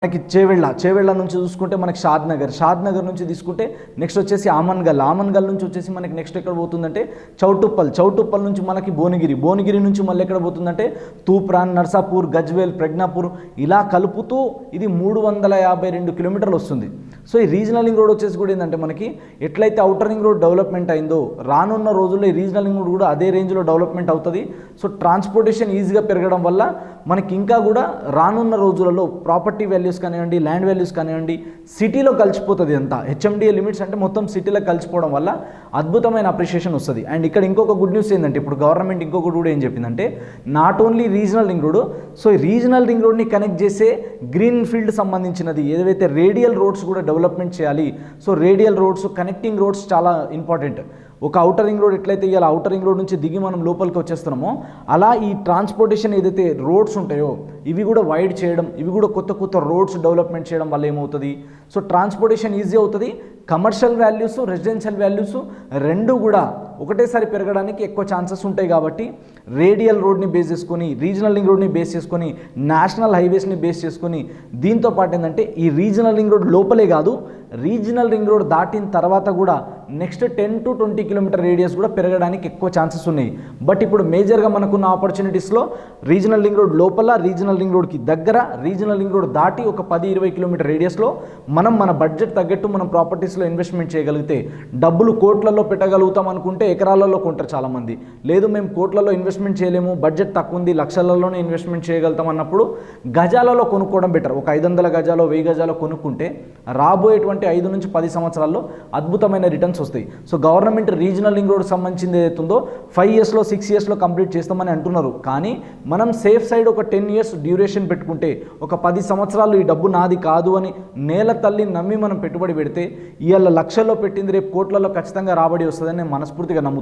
మనకి చేవెళ్ళ నుంచి చూసుకుంటే మనకి షాద్ నగర్ నుంచి తీసుకుంటే నెక్స్ట్ వచ్చేసి ఆమన్గల్ నుంచి వచ్చేసి మనకి నెక్స్ట్ ఎక్కడ పోతుందంటే చౌటుప్పల్ నుంచి మనకి భువనగిరి నుంచి మళ్ళీ ఎక్కడ పోతుందంటే తూప్రాన్, నర్సాపూర్, గజ్వేల్, ప్రజ్ఞాపూర్ ఇలా కలుపుతూ ఇది 352 కిలోమీటర్లు వస్తుంది. సో ఈ రీజనల్ రింగ్ రోడ్ వచ్చేసి కూడా ఏంటంటే మనకి ఎట్లయితే అవుటర్ రింగ్ రోడ్ డెవలప్మెంట్ అయిందో రానున్న రోజుల్లో ఈ రీజనల్ రింగ్ రోడ్ కూడా అదే రేంజ్లో డెవలప్మెంట్ అవుతుంది. సో ట్రాన్స్పోర్టేషన్ ఈజీగా పెరగడం వల్ల మనకి ఇంకా కూడా రానున్న రోజులలో ప్రాపర్టీ వాల్యూస్ కానివ్వండి, ల్యాండ్ వాల్యూస్ కానివ్వండి సిటీలో కలిసిపోతుంది. అంతా హెచ్ఎండిఏ లిమిట్స్ అంటే మొత్తం సిటీలో కలిసిపోవడం వల్ల అద్భుతమైన అప్రిషియేషన్ వస్తుంది. అండ్ ఇక్కడ ఇంకొక గుడ్ న్యూస్ ఏంటంటే ఇప్పుడు గవర్నమెంట్ ఇంకొకటి కూడా ఏం చెప్పిందంటే not only regional ring road, so ఈ రీజనల్ రింగ్ రోడ్ని కనెక్ట్ చేసే గ్రీన్ ఫీల్డ్ సంబంధించినది ఏదైతే రేడియల్ రోడ్స్ కూడా డెవలప్మెంట్ చేయాలి. So radial roads, connecting roads చాలా ఇంపార్టెంట్. ఒక అవుటర్ రింగ్ రోడ్ ఎట్లయితే ఇవాళ అవుటర్ రింగ్ రోడ్ నుంచి దిగి మనం లోపలికి వచ్చేస్తున్నామో అలా ఈ ట్రాన్స్పోర్టేషన్ ఏదైతే రోడ్స్ ఉంటాయో ఇవి కూడా వైడ్ చేయడం, ఇవి కూడా కొత్త రోడ్స్ డెవలప్మెంట్ చేయడం వల్ల ఏమవుతుంది, సో ట్రాన్స్పోర్టేషన్ ఈజీ అవుతుంది. కమర్షియల్ వాల్యూస్, రెసిడెన్షియల్ వాల్యూస్ రెండు కూడా ఒకటేసారి పెరగడానికి ఎక్కువ ఛాన్సెస్ ఉంటాయి. కాబట్టి రేడియల్ రోడ్ని బేస్ చేసుకొని, రీజనల్ రింగ్ రోడ్ని బేస్ చేసుకొని, నేషనల్ హైవేస్ని బేస్ చేసుకొని దీంతో పాటు ఏంటంటే ఈ రీజనల్ రింగ్ రోడ్ లోపలే కాదు రీజనల్ రింగ్ రోడ్ దాటిన తర్వాత కూడా నెక్స్ట్ 10 to 20 కిలోమీటర్ రేడియస్ కూడా పెరగడానికి ఎక్కువ ఛాన్సెస్ ఉన్నాయి. బట్ ఇప్పుడు మేజర్గా మనకున్న ఆపర్చునిటీస్లో రీజనల్ రింగ్ రోడ్ లోపల, రీజనల్ రింగ్ రోడ్కి దగ్గర, రీజనల్ రింగ్ రోడ్ దాటి ఒక 10-20 కిలోమీటర్ రేడియస్లో మనం మన బడ్జెట్ తగ్గట్టు మనం ప్రాపర్టీస్లో ఇన్వెస్ట్మెంట్ చేయగలిగితే డబ్బులు కోట్లలో పెట్టగలుగుతాం అనుకుంటే ఎకరాలలో కొంటారు చాలామంది. లేదు మేము కోట్లలో ఇన్వెస్ట్మెంట్ చేయలేము, బడ్జెట్ తక్కువ ఉంది, లక్షలలోనే ఇన్వెస్ట్మెంట్ చేయగలుగుతాం అన్నప్పుడు గజాలలో కొనుక్కోవడం బెటర్. ఒక 500 గజాలో 1000 గజాలో కొనుక్కుంటే రాబోయేటువంటి 5 నుంచి 10 సంవత్సరాల్లో అద్భుతమైన రిటర్న్స్ వస్తాయి. So government regional ring road సంబంధించింది ఏదైతుందో 5 ఇయర్స్లో 6 ఇయర్స్లో కంప్లీట్ చేస్తామని అంటున్నారు. కానీ మనం సేఫ్ సైడ్ ఒక 10 ఇయర్స్ డ్యూరేషన్ పెట్టుకుంటే ఒక 10 సంవత్సరాలు ఈ డబ్బు నాది కాదు అని నేల తల్లి నమ్మి మనం పెట్టుబడి పెడితే ఇవాళ లక్షల్లో పెట్టింది రేపు కోట్లలో ఖచ్చితంగా రాబడి వస్తుందని నేను మనస్ఫూర్తిగా నమ్ముతాను.